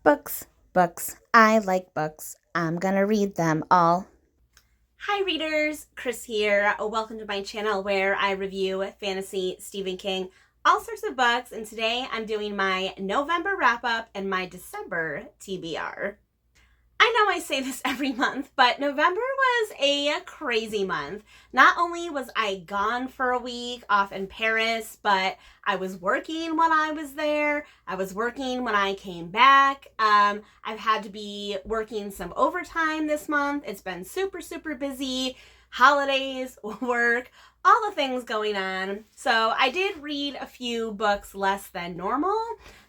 Books, books. I like books. I'm gonna read them all. Hi readers, Chris here. Welcome to my channel where I review fantasy, Stephen King, all sorts of books, and today I'm doing my November wrap-up and my December TBR. I know I say this every month, but November was a crazy month. Not only was I gone for a week off in Paris, but I was working when I was there. I was working when I came back. I've had to be working some overtime this month. It's been super, super busy. Holidays, work, all the things going on. So I did read a few books less than normal,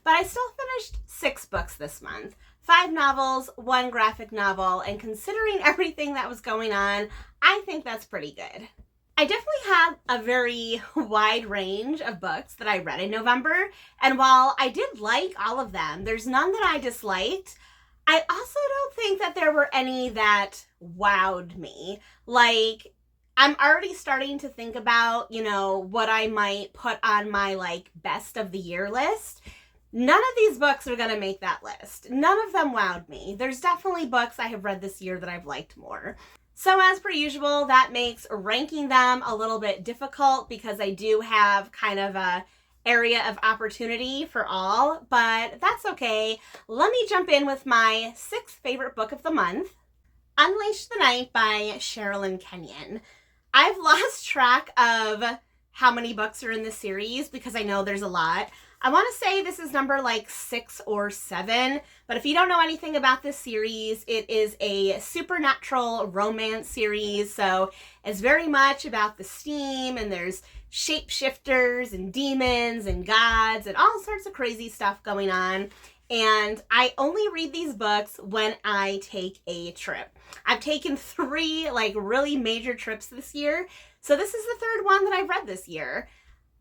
but I still finished 6 books this month. 5 novels, 1 graphic novel, and considering everything that was going on, I think that's pretty good. I definitely had a very wide range of books that I read in November, and while I did like all of them, there's none that I disliked. I also don't think that there were any that wowed me. Like, I'm already starting to think about, what I might put on my, best of the year list. None of these books are going to make that list. None of them wowed me. There's definitely books I have read this year that I've liked more. So as per usual, that makes ranking them a little bit difficult because I do have kind of a area of opportunity for all, but that's okay. Let me jump in with my 6th favorite book of the month, Unleash the Night by Sherrilyn Kenyon. I've lost track of how many books are in this series because I know there's a lot. I want to say this is number 6 or 7, but if you don't know anything about this series, it is a supernatural romance series, so it's very much about the steam, and there's shapeshifters and demons and gods and all sorts of crazy stuff going on, and I only read these books when I take a trip. I've taken 3 really major trips this year, so this is the 3rd one that I've read this year.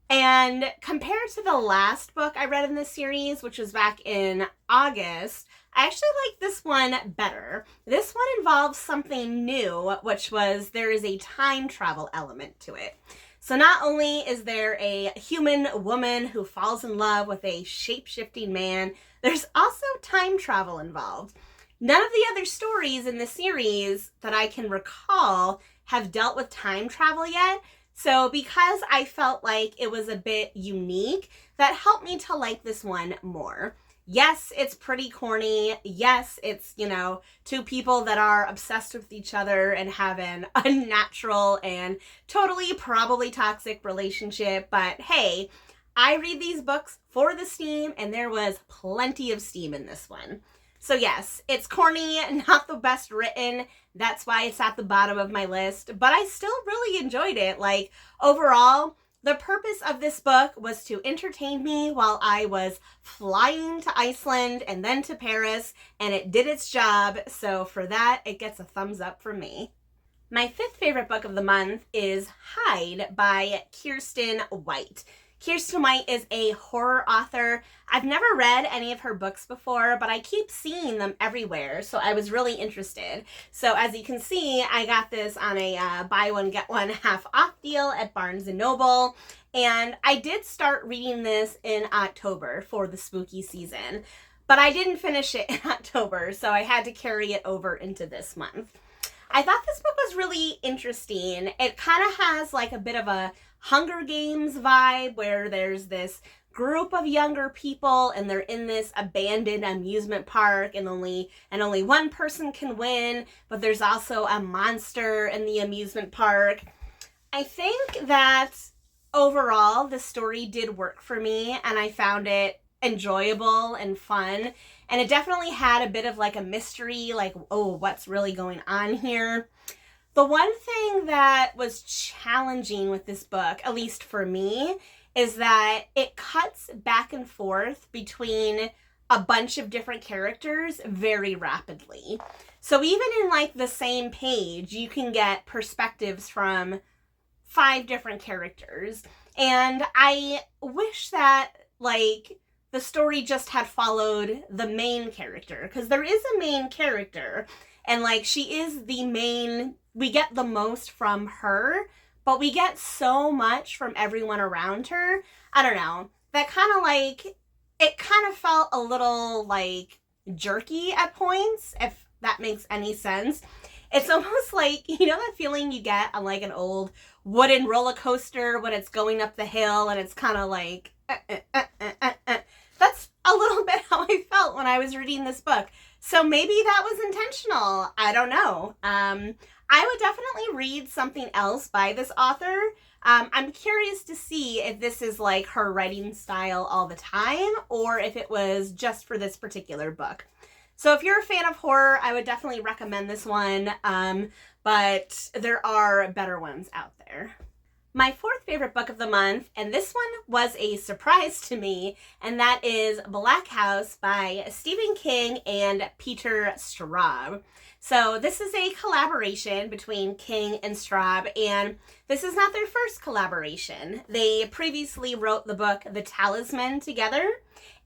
And compared to the last book I read in this series, which was back in August, I actually like this one better. This one involves something new, which was there is a time travel element to it. So not only is there a human woman who falls in love with a shape-shifting man, there's also time travel involved. None of the other stories in the series that I can recall have dealt with time travel yet. So because I felt like it was a bit unique, that helped me to like this one more. Yes, it's pretty corny. Yes, it's, 2 people that are obsessed with each other and have an unnatural and totally probably toxic relationship. But hey, I read these books for the steam, and there was plenty of steam in this one. So yes, it's corny, not the best written. That's why it's at the bottom of my list, but I still really enjoyed it. Overall, the purpose of this book was to entertain me while I was flying to Iceland and then to Paris, and it did its job. So for that, it gets a thumbs up from me. My 5th favorite book of the month is Hide by Kiersten White. Kiersten White is a horror author. I've never read any of her books before, but I keep seeing them everywhere, so I was really interested. So as you can see, I got this on a buy one, get one half off deal at Barnes & Noble, and I did start reading this in October for the spooky season, but I didn't finish it in October, so I had to carry it over into this month. I thought this book was really interesting. It kind of has a bit of a Hunger Games vibe where there's this group of younger people and they're in this abandoned amusement park and only one person can win, but there's also a monster in the amusement park. I think that overall the story did work for me and I found it enjoyable and fun, and it definitely had a bit of a mystery, what's really going on here. The one thing that was challenging with this book, at least for me, is that it cuts back and forth between a bunch of different characters very rapidly. So even in the same page, you can get perspectives from 5 different characters. And I wish that the story just had followed the main character, because there is a main character and she is the main. We get the most from her, but we get so much from everyone around her. I don't know. That kind of it kind of felt a little jerky at points, if that makes any sense. It's almost like, you know that feeling you get on like an old wooden roller coaster when it's going up the hill and it's kind of like, That's a little bit how I felt when I was reading this book. So maybe that was intentional. I don't know. I would definitely read something else by this author. I'm curious to see if this is like her writing style all the time or if it was just for this particular book. So if you're a fan of horror, I would definitely recommend this one, but there are better ones out there. My fourth favorite book of the month, and this one was a surprise to me, and that is Black House by Stephen King and Peter Straub. So this is a collaboration between King and Straub, and this is not their first collaboration. They previously wrote the book The Talisman together,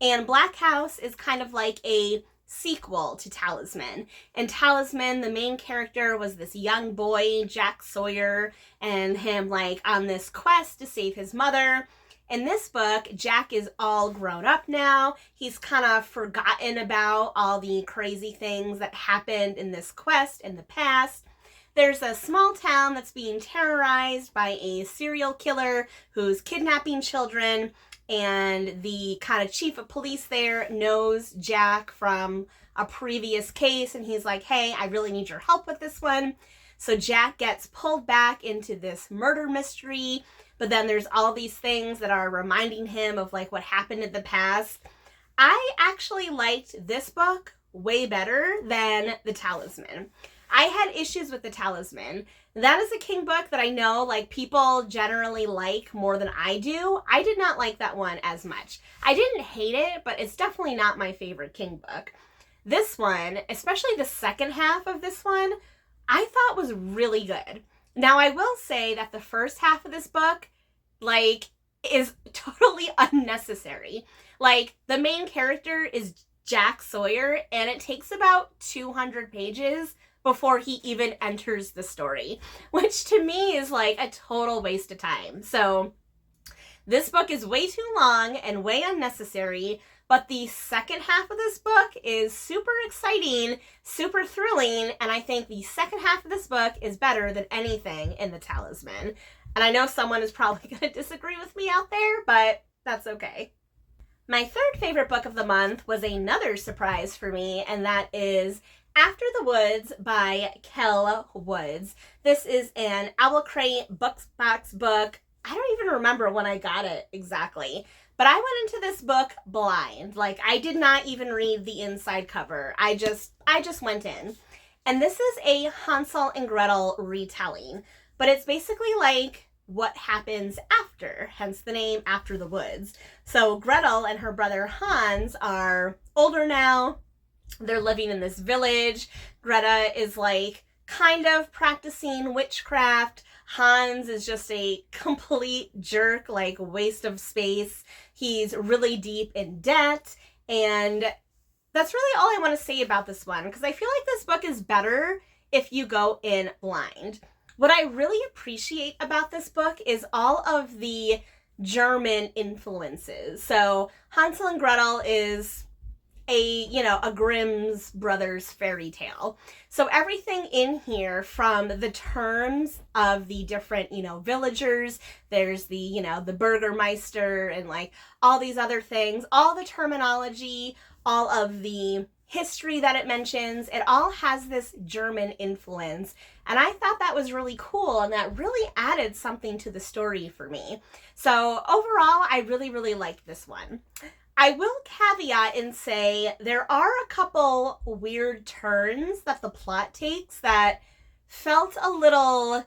and Black House is kind of like a sequel to Talisman. In Talisman, the main character was this young boy, Jack Sawyer, and him like on this quest to save his mother. In this book, Jack is all grown up now. He's kind of forgotten about all the crazy things that happened in this quest in the past. There's a small town that's being terrorized by a serial killer who's kidnapping children, and the kind of chief of police there knows Jack from a previous case, and he's like, hey, I really need your help with this one. So Jack gets pulled back into this murder mystery, but then there's all these things that are reminding him of like what happened in the past. I actually liked this book way better than The Talisman. I had issues with The Talisman. That is a King book that I know like people generally like more than I do. I did not like that one as much. I didn't hate it, but it's definitely not my favorite King book. This one, especially the second half of this one, I thought was really good. Now I will say that the first half of this book like is totally unnecessary. Like the main character is Jack Sawyer, and it takes about 200 pages before he even enters the story, which to me is like a total waste of time. So this book is way too long and way unnecessary, but the second half of this book is super exciting, super thrilling, and I think the second half of this book is better than anything in The Talisman. And I know someone is probably going to disagree with me out there, but that's okay. My third favorite book of the month was another surprise for me, and that is After the Woods by Kell Woods. This is an Owl Crate box book. I don't even remember when I got it exactly, but I went into this book blind. Like I did not even read the inside cover. I just went in. And this is a Hansel and Gretel retelling, but it's basically like what happens after, hence the name After the Woods. So Gretel and her brother Hans are older now. They're living in this village. Greta is like kind of practicing witchcraft. Hans is just a complete jerk, like waste of space. He's really deep in debt. And that's really all I want to say about this one, because I feel like this book is better if you go in blind. What I really appreciate about this book is all of the German influences. So Hansel and Gretel is a Grimm's Brothers fairy tale. So everything in here, from the terms of the different, villagers, there's the Burgermeister and like all these other things, all the terminology, all of the history that it mentions, it all has this German influence. And I thought that was really cool, and that really added something to the story for me. So overall, I really, really liked this one. I will caveat and say there are a couple weird turns that the plot takes that felt a little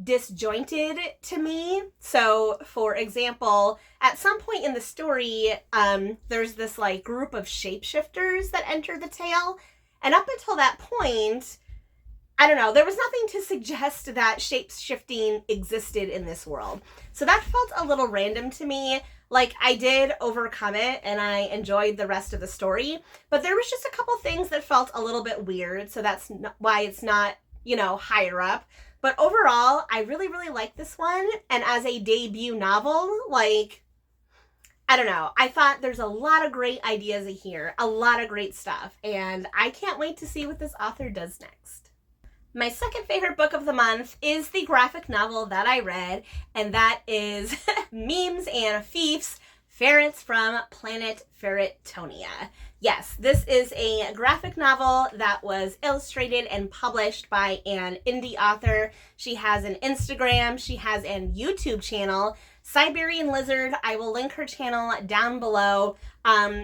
disjointed to me. So, for example, at some point in the story, there's this like group of shapeshifters that enter the tale. And up until that point, I don't know, there was nothing to suggest that shape-shifting existed in this world. So that felt a little random to me. Like, I did overcome it and I enjoyed the rest of the story, but there was just a couple things that felt a little bit weird, so that's why it's not, higher up. But overall, I really, really like this one, and as a debut novel, like, I don't know. I thought there's a lot of great ideas in here, a lot of great stuff, and I can't wait to see what this author does next. My second favorite book of the month is the graphic novel that I read, and that is Meems and Feefs, Ferrets from Planet Ferretonia. Yes, this is a graphic novel that was illustrated and published by an indie author. She has an Instagram, she has a YouTube channel, Siberian Lizard. I will link her channel down below.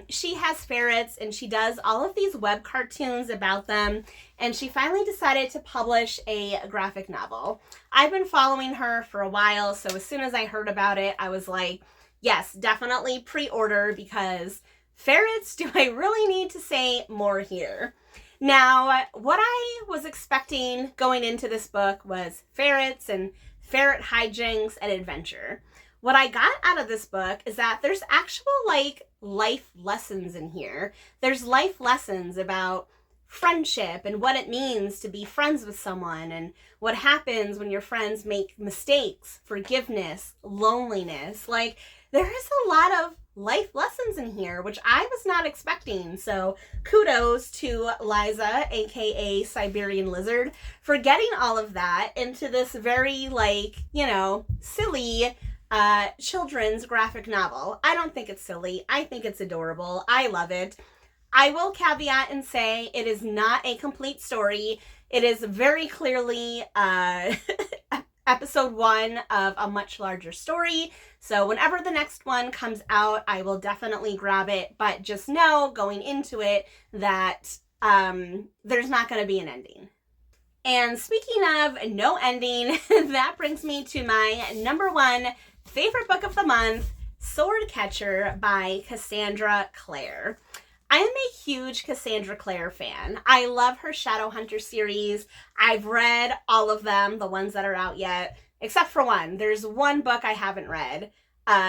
She has ferrets and she does all of these web cartoons about them, and she finally decided to publish a graphic novel. I've been following her for a while, so as soon as I heard about it, I was like, yes, definitely pre-order, because ferrets, do I really need to say more here? Now, what I was expecting going into this book was ferrets and ferret hijinks and adventure. What I got out of this book is that there's actual like life lessons in here. There's life lessons about friendship and what it means to be friends with someone, and what happens when your friends make mistakes, forgiveness, loneliness. Like, there is a lot of life lessons in here, which I was not expecting. So kudos to Liza, a.k.a. Siberian Lizard, for getting all of that into this very, like, you know, silly children's graphic novel. I don't think it's silly. I think it's adorable. I love it. I will caveat and say it is not a complete story. It is very clearly episode 1 of a much larger story. So whenever the next one comes out, I will definitely grab it. But just know going into it that there's not going to be an ending. And speaking of no ending, that brings me to my number 1 favorite book of the month, Swordcatcher by Cassandra Clare. I am a huge Cassandra Clare fan. I love her Shadowhunter series. I've read all of them, the ones that are out yet, except for one. There's one book I haven't read,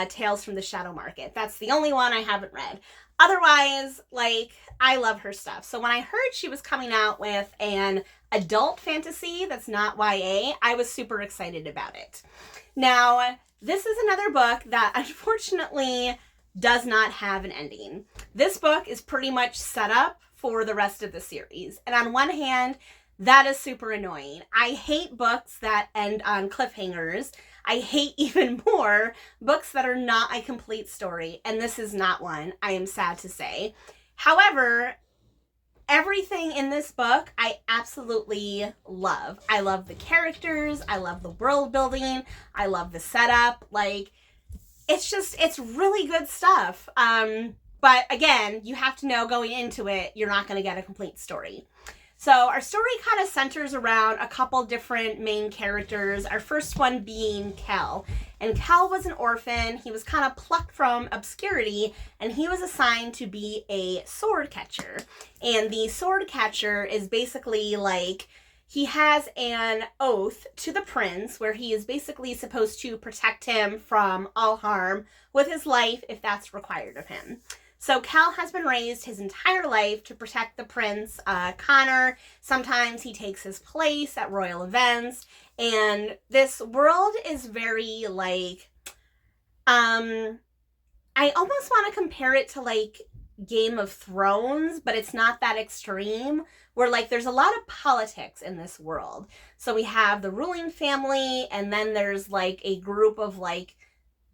Tales from the Shadow Market. That's the only one I haven't read. Otherwise, like, I love her stuff. So when I heard she was coming out with an adult fantasy that's not YA, I was super excited about it. Now, this is another book that unfortunately does not have an ending. This book is pretty much set up for the rest of the series. And on one hand, that is super annoying. I hate books that end on cliffhangers. I hate even more books that are not a complete story. And this is not one, I am sad to say. However, everything in this book I absolutely love. I love the characters. I love the world building. I love the setup. Like, it's really good stuff. But again, you have to know going into it, you're not going to get a complete story. So our story kind of centers around a couple different main characters. Our first one being Kell. And Kell was an orphan. He was kind of plucked from obscurity, and he was assigned to be a sword catcher. And the sword catcher is basically like, he has an oath to the prince where he is basically supposed to protect him from all harm with his life if that's required of him. So Kell has been raised his entire life to protect the prince, Connor. Sometimes he takes his place at royal events. And this world is very, like, I almost want to compare it to, like, Game of Thrones, but it's not that extreme, where, like, there's a lot of politics in this world. So we have the ruling family, and then there's, like, a group of, like,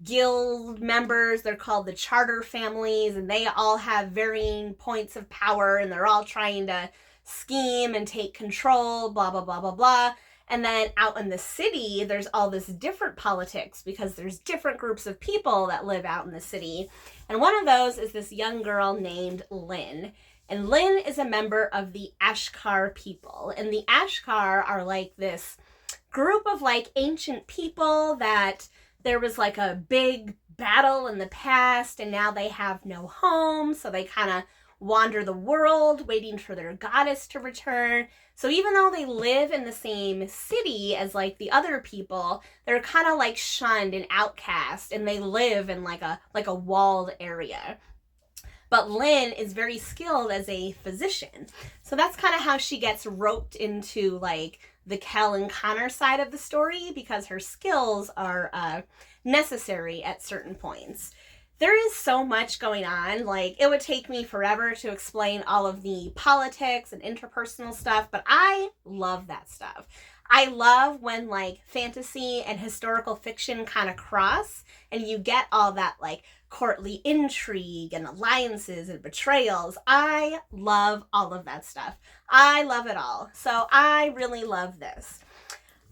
guild members. They're called the charter families, and they all have varying points of power, and they're all trying to scheme and take control, blah, blah, blah, blah, blah. And then out in the city, there's all this different politics because there's different groups of people that live out in the city. And one of those is this young girl named Lynn. And Lynn is a member of the Ashkar people. And the Ashkar are like this group of, like, ancient people that there was, like, a big battle in the past, and now they have no home, so they kind of wander the world waiting for their goddess to return. So even though they live in the same city as, like, the other people, they're kind of, like, shunned and outcast, and they live in like a walled area. But Lynn is very skilled as a physician. So that's kind of how she gets roped into, like, the Kell and Connor side of the story, because her skills are necessary at certain points. there is so much going on. Like, it would take me forever to explain all of the politics and interpersonal stuff, but I love that stuff. I love when, like, fantasy and historical fiction kind of cross, and you get all that, like, courtly intrigue and alliances and betrayals. I love all of that stuff. I love it all. So I really love this.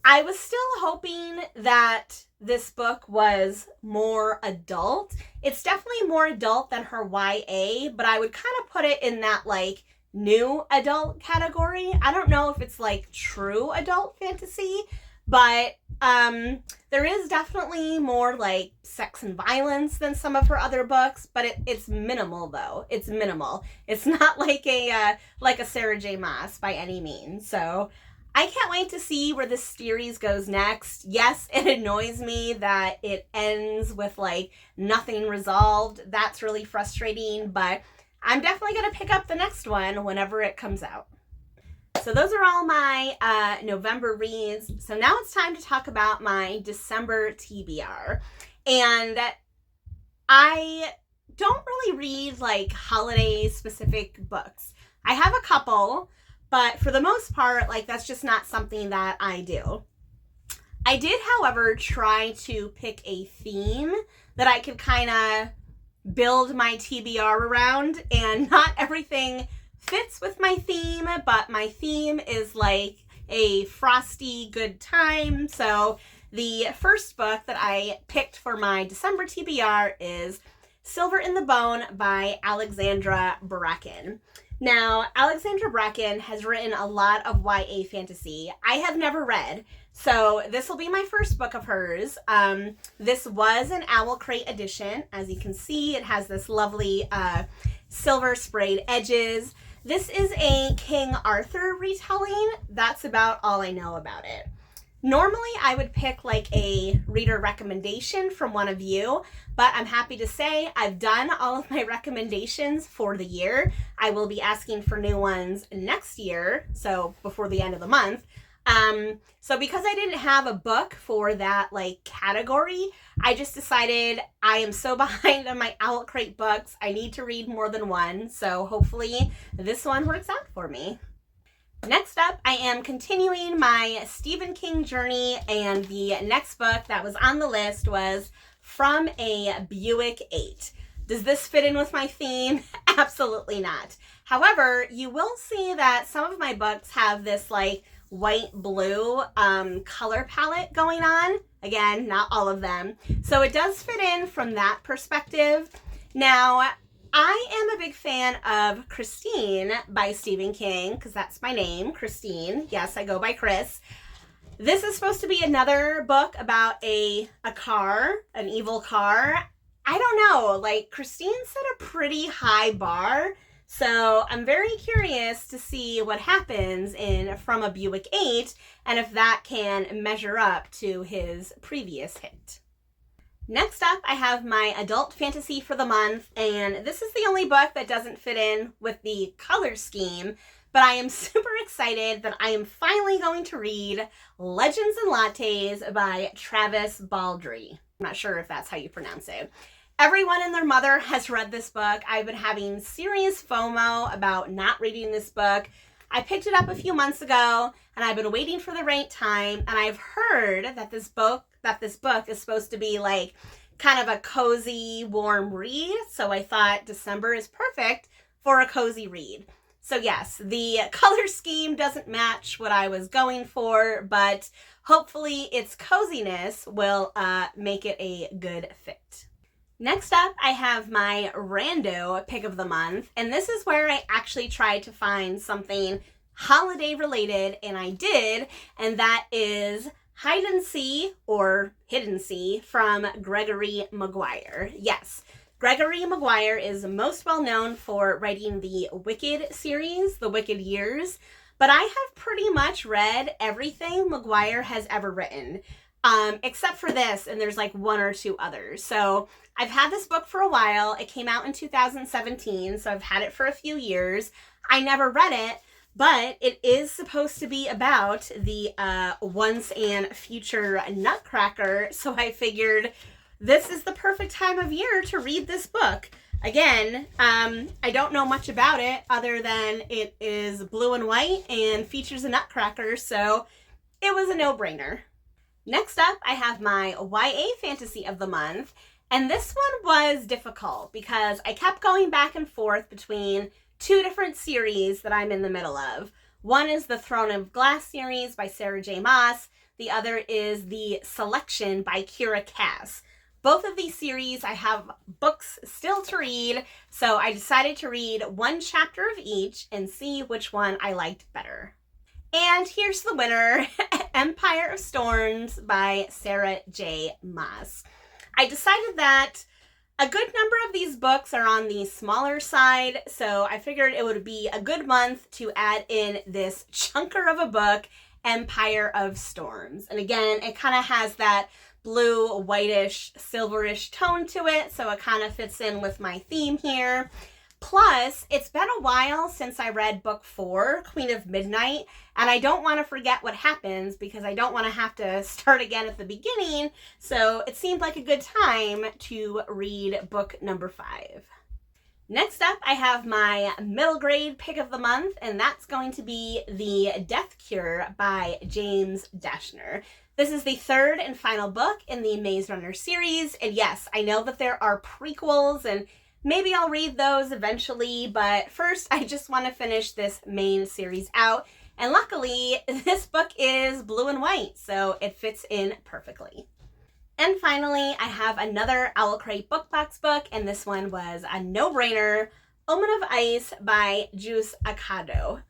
I was still hoping that this book was more adult. It's definitely more adult than her YA, but I would kind of put it in that, like, new adult category. I don't know if it's, like, true adult fantasy, but there is definitely more, like, sex and violence than some of her other books, but it's minimal, though. It's minimal. It's not like a Sarah J. Maas by any means. So I can't wait to see where this series goes next. Yes, it annoys me that it ends with, like, nothing resolved. That's really frustrating, but I'm definitely going to pick up the next one whenever it comes out. So those are all my November reads. So now it's time to talk about my December TBR. And I don't really read, like, holiday-specific books. I have a couple, but for the most part, like, that's just not something that I do. I did, however, try to pick a theme that I could kind of build my TBR around, and not everything fits with my theme, but my theme is, like, a frosty good time. So the first book that I picked for my December TBR is Silver in the Bone by Alexandra Braken. Now, Alexandra Braken has written a lot of YA fantasy. I have never read, so this will be my first book of hers. This was an Owl Crate edition. As you can see, it has this lovely silver sprayed edges. This is a King Arthur retelling. That's about all I know about it. Normally, I would pick, like, a reader recommendation from one of you, but I'm happy to say I've done all of my recommendations for the year. I will be asking for new ones next year, so before the end of the month. So because I didn't have a book for that, like, category, I just decided I am so behind on my Owl Crate books. I need to read more than one, so hopefully this one works out for me. Next up, I am continuing my Stephen King journey, and the next book that was on the list was From a Buick 8. Does this fit in with my theme? Absolutely not. However, you will see that some of my books have this, like, white-blue color palette going on. Again, not all of them. So it does fit in from that perspective. Now, I am a big fan of Christine by Stephen King, because that's my name, Christine. Yes, I go by Chris. This is supposed to be another book about a car, an evil car. I don't know, like, Christine set a pretty high bar, so I'm very curious to see what happens in From a Buick 8, and if that can measure up to his previous hit. Next up, I have my adult fantasy for the month, and this is the only book that doesn't fit in with the color scheme, but I am super excited that I am finally going to read Legends and Lattes by Travis Baldree. I'm not sure if that's how you pronounce it. Everyone and their mother has read this book. I've been having serious FOMO about not reading this book. I picked it up a few months ago, and I've been waiting for the right time, and I've heard that this book is supposed to be, like, kind of a cozy, warm read, so I thought December is perfect for a cozy read. So yes, the color scheme doesn't match what I was going for, but hopefully its coziness will make it a good fit. Next up, I have my Rando Pick of the Month, and this is where I actually tried to find something holiday related, and I did, and that is Hiddensee, or Hiddensee, from Gregory Maguire. Yes, Gregory Maguire is most well known for writing the Wicked series, The Wicked Years, but I have pretty much read everything Maguire has ever written, except for this, and there's, like, one or two others. So I've had this book for a while. It came out in 2017, so I've had it for a few years. I never read it, but it is supposed to be about the once and future Nutcracker, so I figured, this is the perfect time of year to read this book. Again, I don't know much about it other than it is blue and white and features a nutcracker, so it was a no-brainer. Next up, I have my YA fantasy of the month, and this one was difficult because I kept going back and forth between two different series that I'm in the middle of. One is the Throne of Glass series by Sarah J. Maas. The other is the Selection by Kiersten. Both of these series, I have books still to read, so I decided to read one chapter of each and see which one I liked better. And here's the winner, Empire of Storms by Sarah J. Maas. I decided that a good number of these books are on the smaller side, so I figured it would be a good month to add in this chunker of a book, Empire of Storms. And again, it kind of has that blue, whitish, silverish tone to it, so it kind of fits in with my theme here. Plus, it's been a while since I read book 4, Queen of Midnight, and I don't want to forget what happens because I don't want to have to start again at the beginning, so it seemed like a good time to read book number 5. Next up, I have my middle grade pick of the month, and that's going to be The Death Cure by James Dashner. This is the third and final book in the Maze Runner series, and yes, I know that there are prequels, and maybe I'll read those eventually, but first I just want to finish this main series out, and luckily this book is blue and white, so it fits in perfectly. And finally, I have another Owl Crate Book Box book, and this one was a no-brainer, Omen of Ice by Jus Accardo.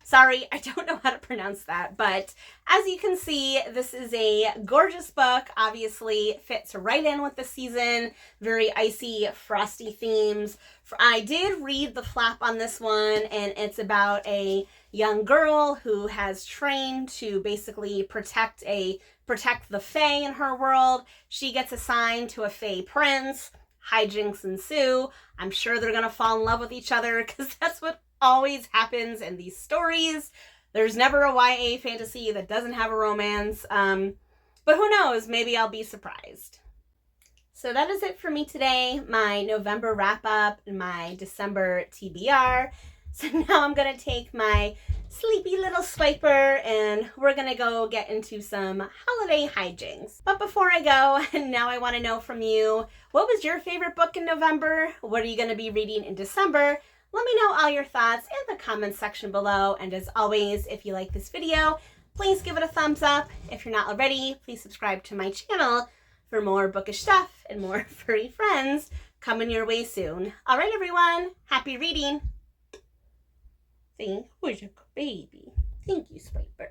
Sorry, I don't know how to pronounce that, but as you can see, this is a gorgeous book. Obviously fits right in with the season, very icy, frosty themes. I did read the flap on this one, and it's about a young girl who has trained to basically protect the Fae in her world. She gets assigned to a Fae prince. Hijinks ensue. I'm sure they're gonna fall in love with each other because that's what always happens in these stories. There's never a YA fantasy that doesn't have a romance, but who knows, maybe I'll be surprised. So that is it for me today, my November wrap up and my December TBR. So now I'm gonna take my sleepy little swiper and we're gonna go get into some holiday hijinks. But before I go, now I want to know from you, what was your favorite book in November? What are you gonna be reading in December? Let me know all your thoughts in the comments section below. And as always, if you like this video, please give it a thumbs up. If you're not already, please subscribe to my channel for more bookish stuff and more furry friends coming your way soon. All right, everyone, happy reading. See, who's your baby? Thank you, Swiper.